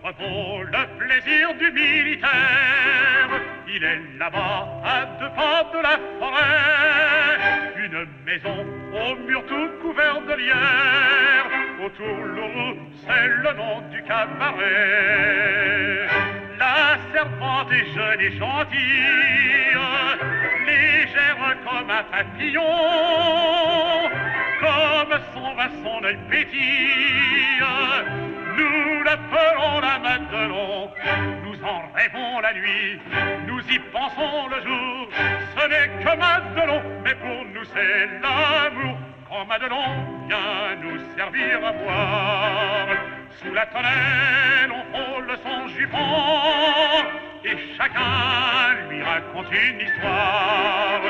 repos, le plaisir du militaire. Il est là-bas, à 2 pas de la forêt, une maison au mur tout couvert de lierre. Autour l'eau, c'est le nom du cabaret. La servante est jeune et gentille, légère comme un papillon, comme son vin, son œil pétille. Nous l'appelons la Madelon, nous en rêvons la nuit, nous y pensons le jour. Ce n'est que Madelon, mais pour nous c'est l'amour. Quand Madelon vient nous servir à boire, sous la tonnelle on frôle son jupon, et chacun lui raconte une histoire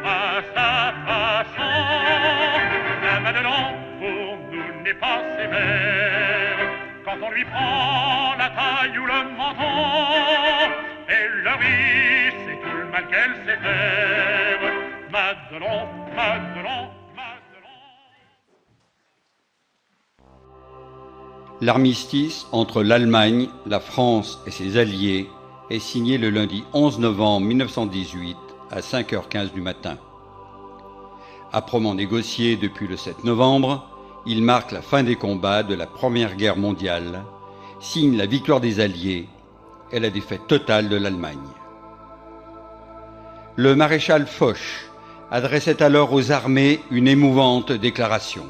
à sa façon. La Madelon pour nous n'est pas sévère, quand on lui prend la taille ou le menton, et le riz, c'est tout le mal qu'elle sait faire. Madelon, Madelon, Madelon. L'armistice entre l'Allemagne, la France et ses alliés est signé le lundi 11 novembre 1918 à 5h15 du matin. Âprement négocié depuis le 7 novembre, il marque la fin des combats de la Première Guerre mondiale, signe la victoire des Alliés et la défaite totale de l'Allemagne. Le maréchal Foch adressait alors aux armées une émouvante déclaration.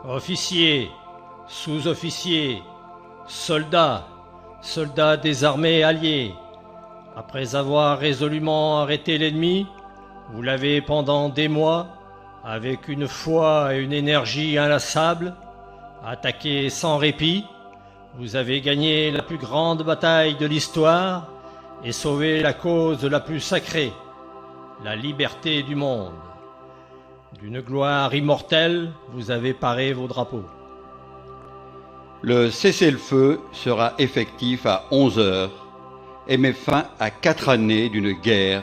Officiers, sous-officiers, soldats, soldats des armées alliées, après avoir résolument arrêté l'ennemi, vous l'avez pendant des mois, avec une foi et une énergie inlassables, attaqué sans répit, vous avez gagné la plus grande bataille de l'histoire et sauvé la cause la plus sacrée, la liberté du monde. D'une gloire immortelle, vous avez paré vos drapeaux. Le cessez-le-feu sera effectif à 11h et met fin à 4 années d'une guerre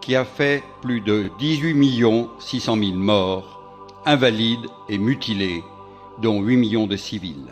qui a fait plus de 18 600 000 morts, invalides et mutilés, dont 8 millions de civils.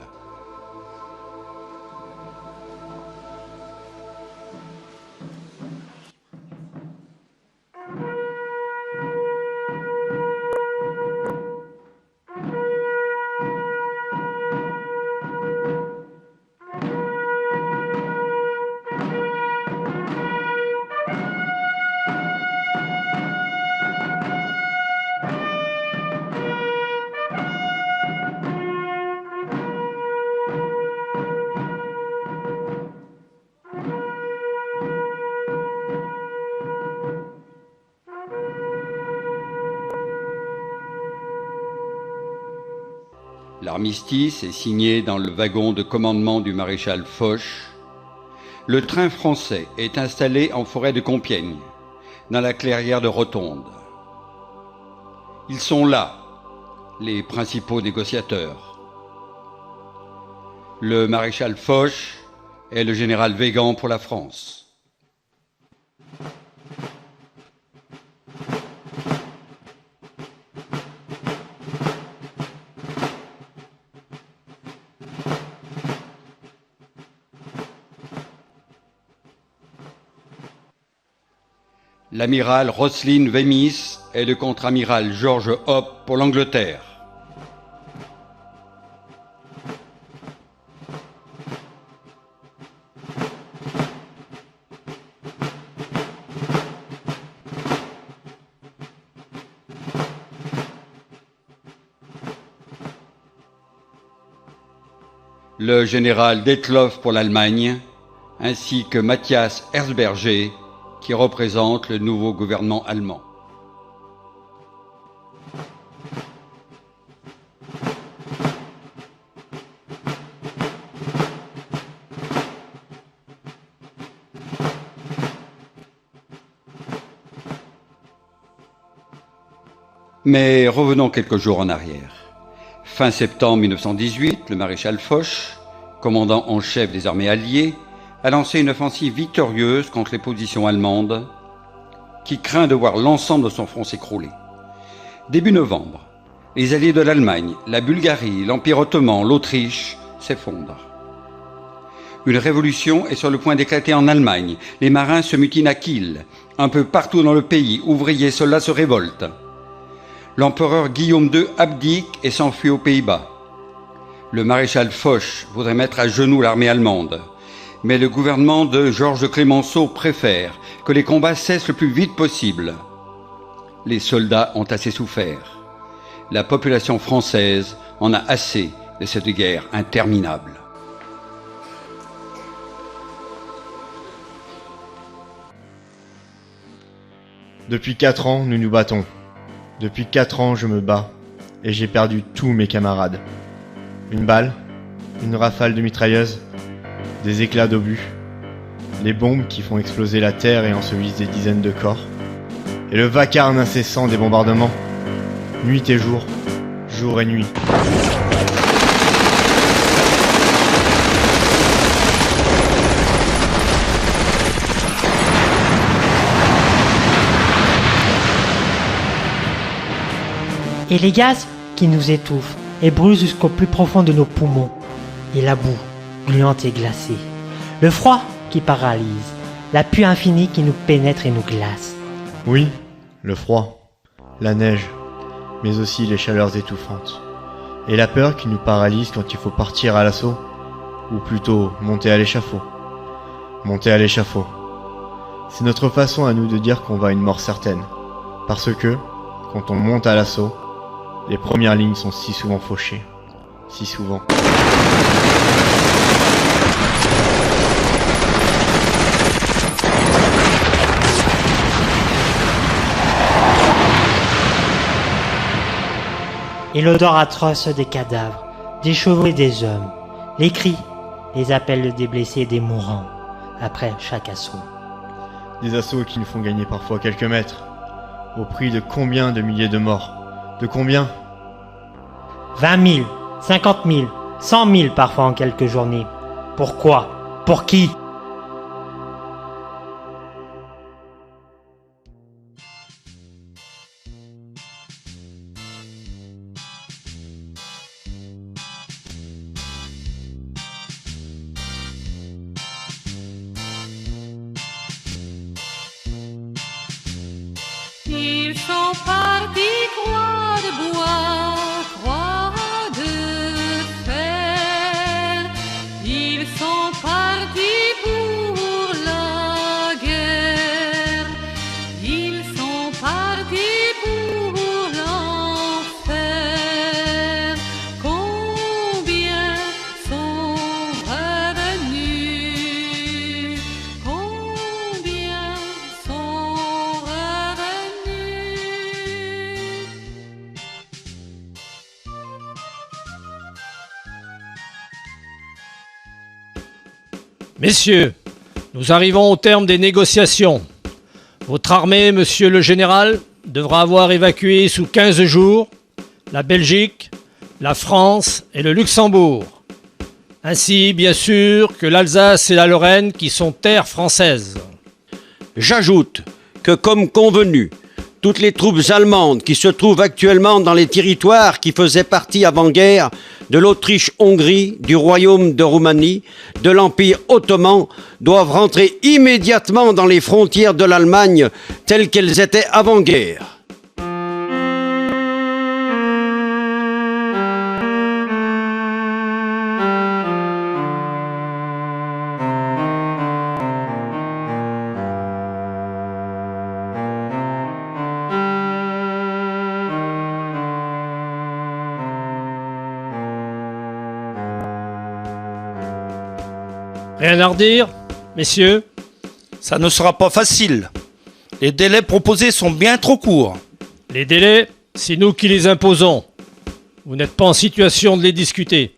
L'armistice est signé dans le wagon de commandement du maréchal Foch. Le train français est installé en forêt de Compiègne, dans la clairière de Rotonde. Ils sont là, les principaux négociateurs. Le maréchal Foch et le général Weygand pour la France. L'amiral Roselyne Wemyss et le contre-amiral George Hope pour l'Angleterre. Le général Detloff pour l'Allemagne, ainsi que Matthias Erzberger, qui représente le nouveau gouvernement allemand. Mais revenons quelques jours en arrière. Fin septembre 1918, le maréchal Foch, commandant en chef des armées alliées, a lancé une offensive victorieuse contre les positions allemandes, qui craint de voir l'ensemble de son front s'écrouler. Début novembre, les alliés de l'Allemagne, la Bulgarie, l'Empire ottoman, l'Autriche s'effondrent. Une révolution est sur le point d'éclater en Allemagne. Les marins se mutinent à Kiel. Un peu partout dans le pays, ouvriers et soldats se révoltent. L'empereur Guillaume II abdique et s'enfuit aux Pays-Bas. Le maréchal Foch voudrait mettre à genoux l'armée allemande. Mais le gouvernement de Georges Clémenceau préfère que les combats cessent le plus vite possible. Les soldats ont assez souffert. La population française en a assez de cette guerre interminable. Depuis 4 ans, nous nous battons. Depuis 4 ans, je me bats. Et j'ai perdu tous mes camarades. Une balle, une rafale de mitrailleuse, des éclats d'obus, les bombes qui font exploser la terre et ensevelissent des dizaines de corps, et le vacarme incessant des bombardements, nuit et jour et nuit. Et les gaz qui nous étouffent et brûlent jusqu'au plus profond de nos poumons. Et la boue, gluante et glacée. Le froid qui paralyse. La pluie infinie qui nous pénètre et nous glace. Oui, le froid, la neige, mais aussi les chaleurs étouffantes. Et la peur qui nous paralyse quand il faut partir à l'assaut, ou plutôt monter à l'échafaud. Monter à l'échafaud. C'est notre façon à nous de dire qu'on va à une mort certaine. Parce que, quand on monte à l'assaut, les premières lignes sont si souvent fauchées. Si souvent. Et l'odeur atroce des cadavres, des chevaux et des hommes. Les cris, les appels des blessés et des mourants, après chaque assaut. Des assauts qui nous font gagner parfois quelques mètres. Au prix de combien de milliers de morts? De combien? 20 000, 50 000, 100 000 parfois en quelques journées. Pourquoi? Pour qui? Ils sont partis, croix de bois, croix de fer. Ils sont partis pour la guerre. Ils sont partis pour l'enfer. Combien sont revenus? Combien sont revenus? Messieurs, nous arrivons au terme des négociations. Votre armée, monsieur le général, devra avoir évacué sous 15 jours la Belgique, la France et le Luxembourg, ainsi bien sûr que l'Alsace et la Lorraine qui sont terres françaises. J'ajoute que, comme convenu, toutes les troupes allemandes qui se trouvent actuellement dans les territoires qui faisaient partie avant-guerre de l'Autriche-Hongrie, du Royaume de Roumanie, de l'Empire ottoman, doivent rentrer immédiatement dans les frontières de l'Allemagne telles qu'elles étaient avant-guerre. Rien à redire, messieurs? Ça ne sera pas facile. Les délais proposés sont bien trop courts. Les délais, c'est nous qui les imposons. Vous n'êtes pas en situation de les discuter.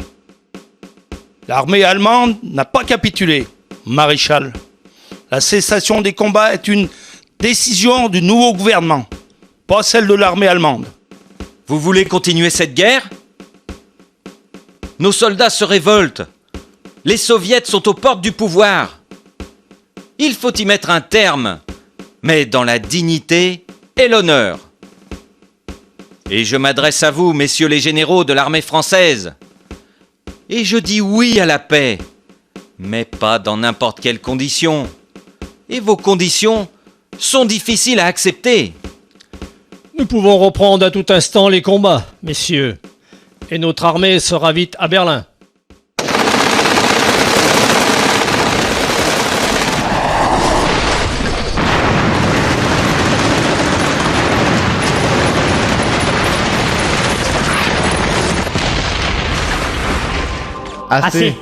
L'armée allemande n'a pas capitulé, maréchal. La cessation des combats est une décision du nouveau gouvernement, pas celle de l'armée allemande. Vous voulez continuer cette guerre? Nos soldats se révoltent. Les soviets sont aux portes du pouvoir. Il faut y mettre un terme, mais dans la dignité et l'honneur. Et je m'adresse à vous, messieurs les généraux de l'armée française. Et je dis oui à la paix, Mais pas dans n'importe quelle condition. Et vos conditions sont difficiles à accepter. Nous pouvons reprendre à tout instant les combats, messieurs, et notre armée sera vite à Berlin. Assez.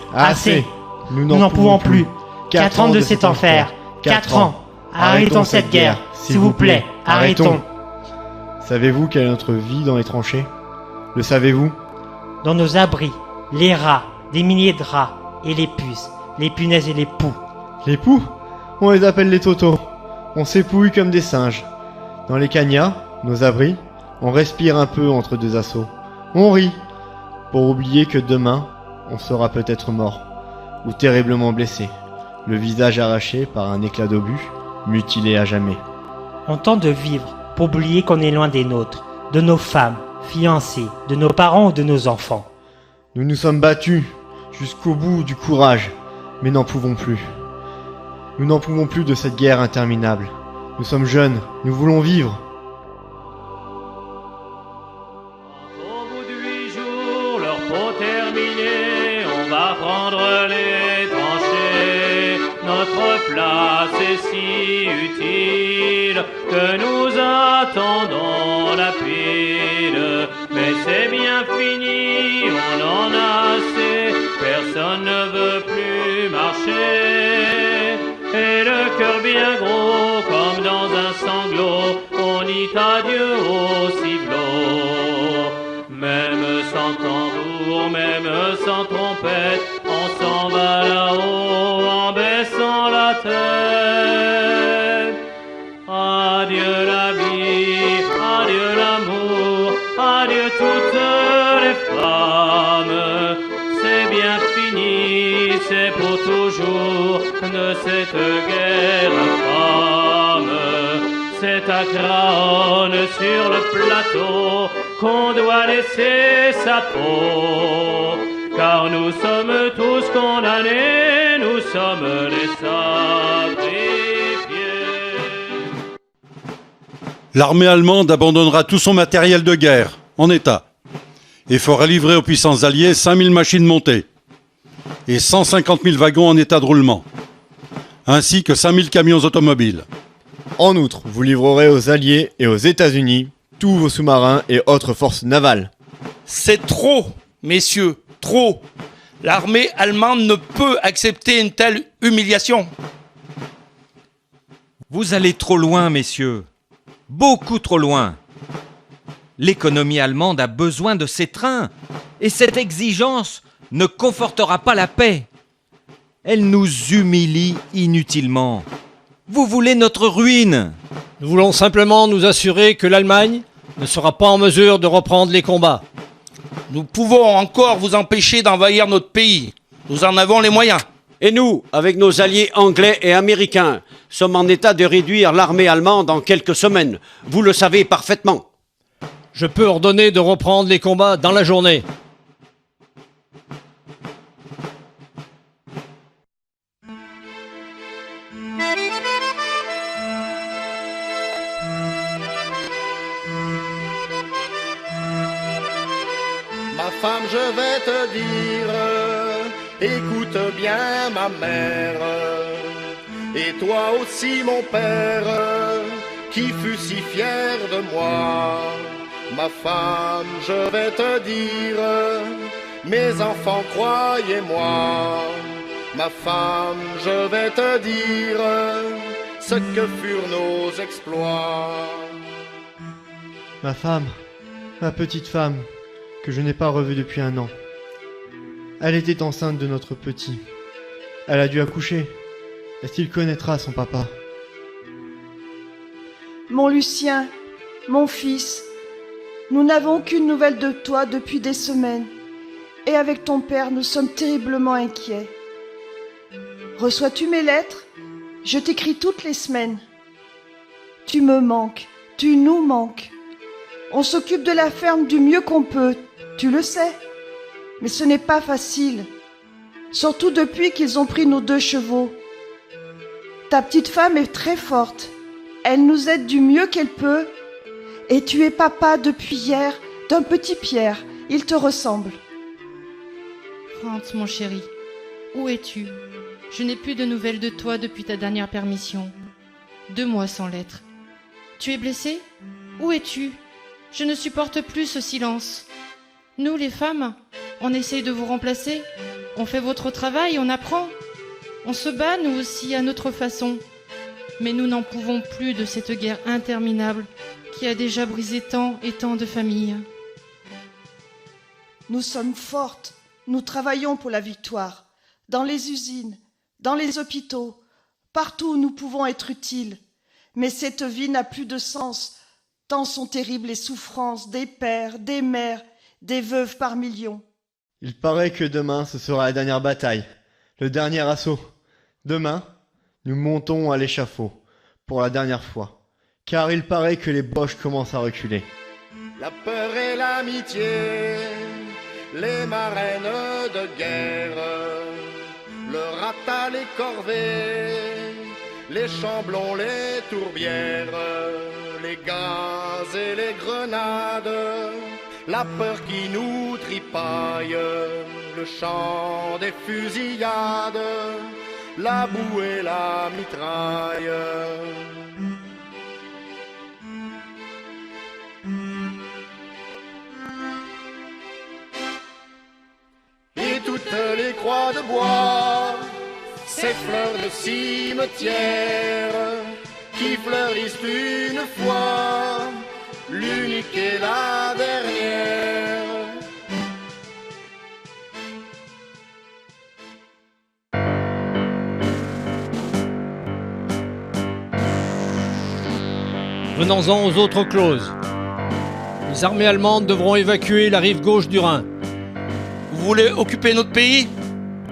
Nous n'en pouvons plus. 4 ans de cet enfer. 4 ans. Arrêtons cette guerre. S'il vous plaît, arrêtons. Savez-vous quelle est notre vie dans les tranchées? Le savez-vous? Dans nos abris, les rats, des milliers de rats, et les puces, les punaises et les poux. Les poux? On les appelle les totos. On s'épouille comme des singes. Dans les cagnards, nos abris, on respire un peu entre deux assauts. On rit, pour oublier que demain, on sera peut-être mort, ou terriblement blessé, le visage arraché par un éclat d'obus, mutilé à jamais. On tente de vivre pour oublier qu'on est loin des nôtres, de nos femmes, fiancées, de nos parents ou de nos enfants. Nous nous sommes battus jusqu'au bout du courage, mais n'en pouvons plus. Nous n'en pouvons plus de cette guerre interminable. Nous sommes jeunes, nous voulons vivre. Au bout de 8 jours, leur peau terminée, on va prendre les tranchées. Notre place est si utile que nous attendons la pile. Mais c'est bien fini, on en a assez, personne ne veut plus marcher. Et le cœur bien gros, comme dans un sanglot, on dit adieu au ciblot. Même sans tambour, même sans trompette, on s'en va là-haut en baissant la tête. Adieu la vie, adieu l'amour, adieu toutes les femmes. C'est bien fini, c'est pour toujours de cette guerre infâme. C'est à Craonne sur le plateau qu'on doit laisser sa peau. Car nous sommes tous condamnés, nous sommes les sacrifiés. L'armée allemande abandonnera tout son matériel de guerre, en état, et fera livrer aux puissances alliées 5000 machines montées et 150 000 wagons en état de roulement, ainsi que 5000 camions automobiles. En outre, vous livrerez aux Alliés et aux États-Unis tous vos sous-marins et autres forces navales. C'est trop, messieurs, trop. L'armée allemande ne peut accepter une telle humiliation. Vous allez trop loin, messieurs. Beaucoup trop loin. L'économie allemande a besoin de ses trains, et cette exigence ne confortera pas la paix. Elle nous humilie inutilement. Vous voulez notre ruine. Nous voulons simplement nous assurer que l'Allemagne ne sera pas en mesure de reprendre les combats. Nous pouvons encore vous empêcher d'envahir notre pays. Nous en avons les moyens. Et nous, avec nos alliés anglais et américains, sommes en état de réduire l'armée allemande en quelques semaines. Vous le savez parfaitement. Je peux ordonner de reprendre les combats dans la journée. Ma femme, je vais te dire, écoute bien ma mère, et toi aussi mon père, qui fut si fier de moi. Ma femme, je vais te dire, mes enfants, croyez-moi. Ma femme, je vais te dire, ce que furent nos exploits. Ma femme, ma petite femme, que je n'ai pas revue depuis 1 an. Elle était enceinte de notre petit. Elle a dû accoucher. Est-ce qu'il connaîtra son papa? Mon Lucien, mon fils, nous n'avons aucune nouvelle de toi depuis des semaines. Et avec ton père, nous sommes terriblement inquiets. Reçois-tu mes lettres? Je t'écris toutes les semaines. Tu me manques, tu nous manques. On s'occupe de la ferme du mieux qu'on peut, tu le sais. Mais ce n'est pas facile. surtout depuis qu'ils ont pris nos 2 chevaux. Ta petite femme est très forte. Elle nous aide du mieux qu'elle peut. Et tu es papa depuis hier d'un petit Pierre. Il te ressemble. Franz, mon chéri, où es-tu? Je n'ai plus de nouvelles de toi depuis ta dernière permission. 2 mois sans lettre. Tu es blessé? Où es-tu? Je ne supporte plus ce silence. Nous, les femmes, on essaye de vous remplacer. On fait votre travail, on apprend. On se bat, nous aussi, à notre façon. Mais nous n'en pouvons plus de cette guerre interminable qui a déjà brisé tant et tant de familles. Nous sommes fortes. Nous travaillons pour la victoire. Dans les usines, dans les hôpitaux, partout où nous pouvons être utiles. Mais cette vie n'a plus de sens, tant sont terribles les souffrances des pères, des mères, des veuves par millions. Il paraît que demain ce sera la dernière bataille, le dernier assaut. Demain, nous montons à l'échafaud, pour la dernière fois, car il paraît que les Boches commencent à reculer. La peur et l'amitié, les marraines de guerre, le rata, les corvées, les chamblons, les tourbières, les gaz et les grenades, la peur qui nous tripaille, le chant des fusillades, la boue et la mitraille. Et toutes les croix de bois, ces fleurs de cimetière qui fleurissent une fois, l'unique et la dernière. Venons-en aux autres clauses. Les armées allemandes devront évacuer la rive gauche du Rhin. Vous voulez occuper notre pays?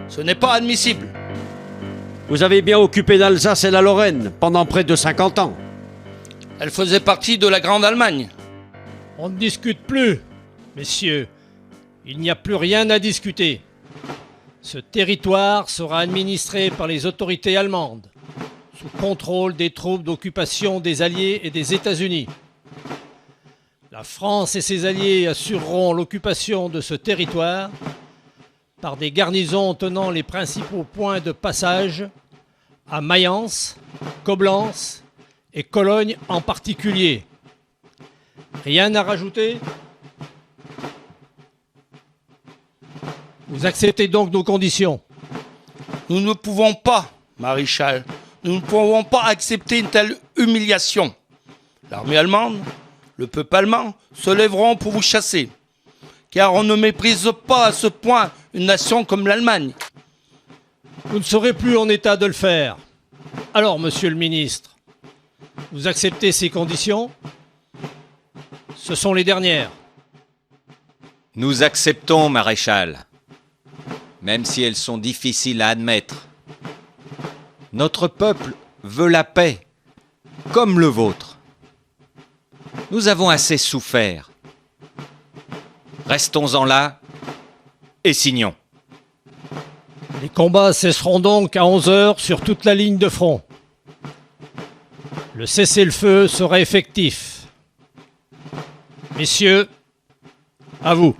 Ce n'est pas admissible. Vous avez bien occupé l'Alsace et la Lorraine pendant près de 50 ans. Elle faisait partie de la Grande Allemagne. On ne discute plus, messieurs. Il n'y a plus rien à discuter. Ce territoire sera administré par les autorités allemandes, sous contrôle des troupes d'occupation des Alliés et des États-Unis. La France et ses alliés assureront l'occupation de ce territoire par des garnisons tenant les principaux points de passage à Mayence, Coblence et Cologne en particulier. Rien à rajouter? Vous acceptez donc nos conditions? Nous ne pouvons pas, maréchal. Nous ne pouvons pas accepter une telle humiliation. L'armée allemande, le peuple allemand se lèveront pour vous chasser. Car on ne méprise pas à ce point une nation comme l'Allemagne. Vous ne serez plus en état de le faire. Alors, monsieur le ministre, vous acceptez ces conditions? Ce sont les dernières. Nous acceptons, maréchal, même si elles sont difficiles à admettre. Notre peuple veut la paix, comme le vôtre. Nous avons assez souffert. Restons-en là et signons. Les combats cesseront donc à 11 heures sur toute la ligne de front. Le cessez-le-feu sera effectif. Messieurs, à vous.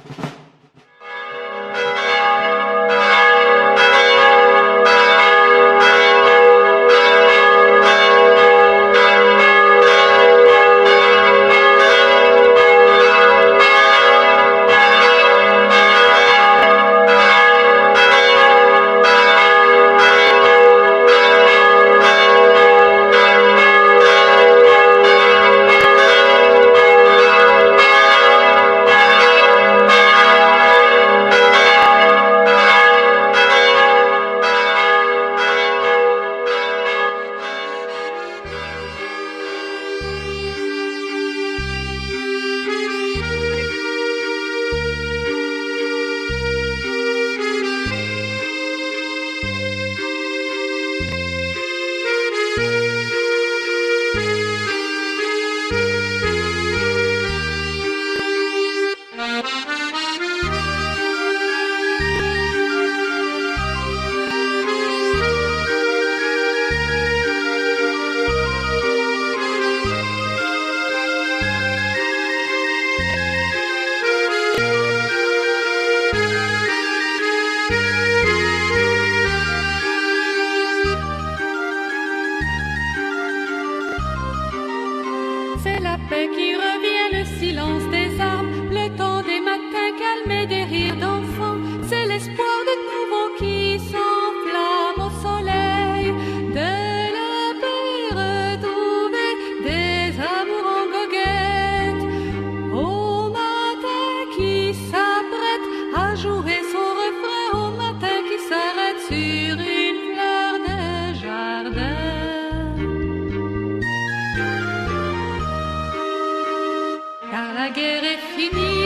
rires d'enfants, c'est l'espoir de nouveau qui s'enflamme au soleil, de la paix retrouvée, des amours en goguette, au matin qui s'apprête à jouer son refrain, au matin qui s'arrête sur une fleur de jardin. Car la guerre est finie,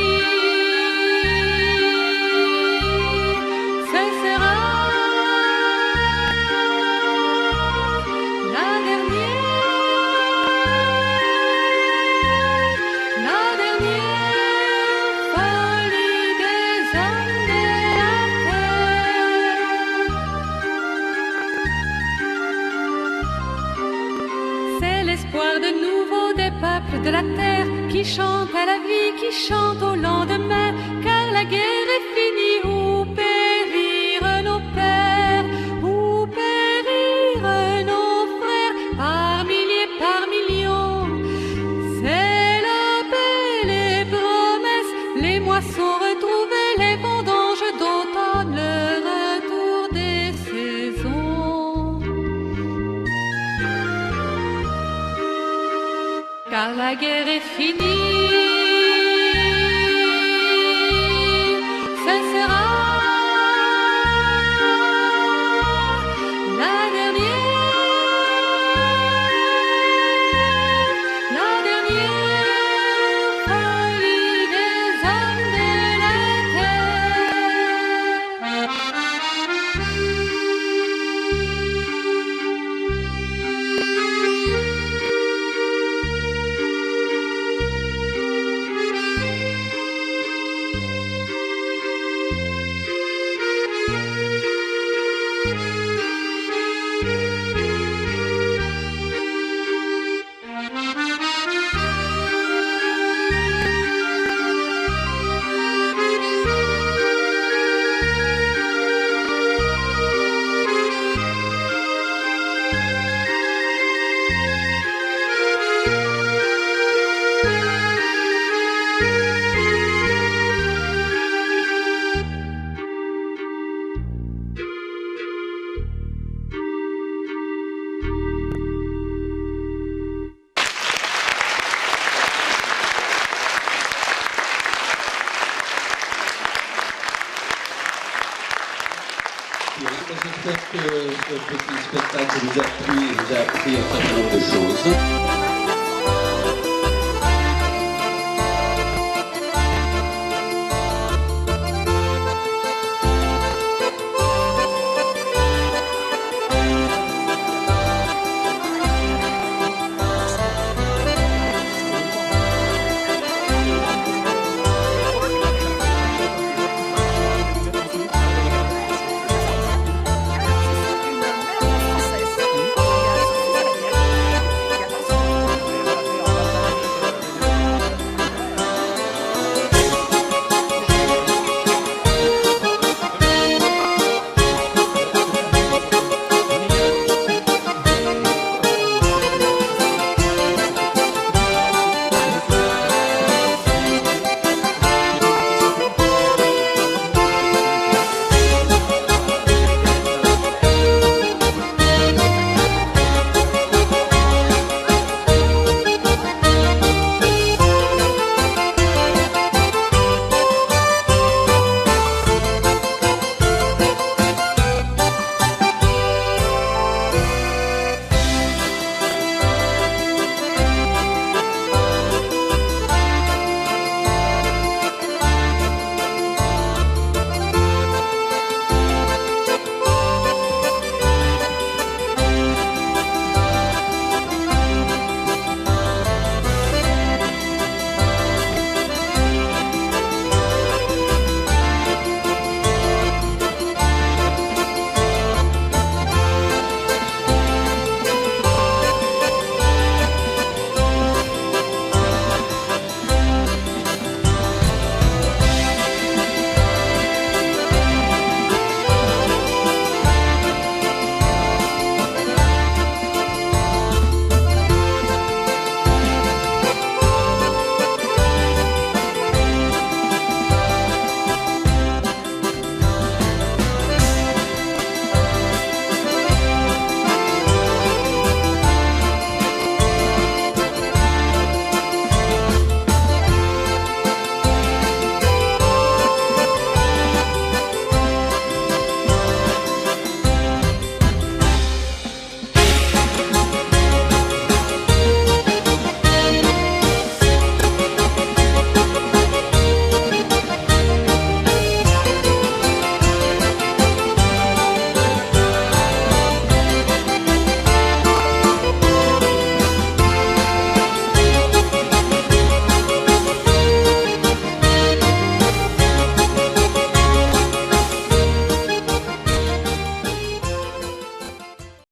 ce sera la dernière folie des hommes de la terre. C'est l'espoir de nouveau des peuples de la terre qui chante à la vie, qui chante au lendemain, car la guerre est finie. Où périrent nos pères, où périrent nos frères, par milliers, par millions. C'est la paix, les promesses, les moissons retrouvées, les vendanges d'automne, le retour des saisons. Car la guerre est finie, ce sera la dernière folie des hommes de la J'espère que ce petit spectacle vous a plu et vous a appris un certain nombre de choses.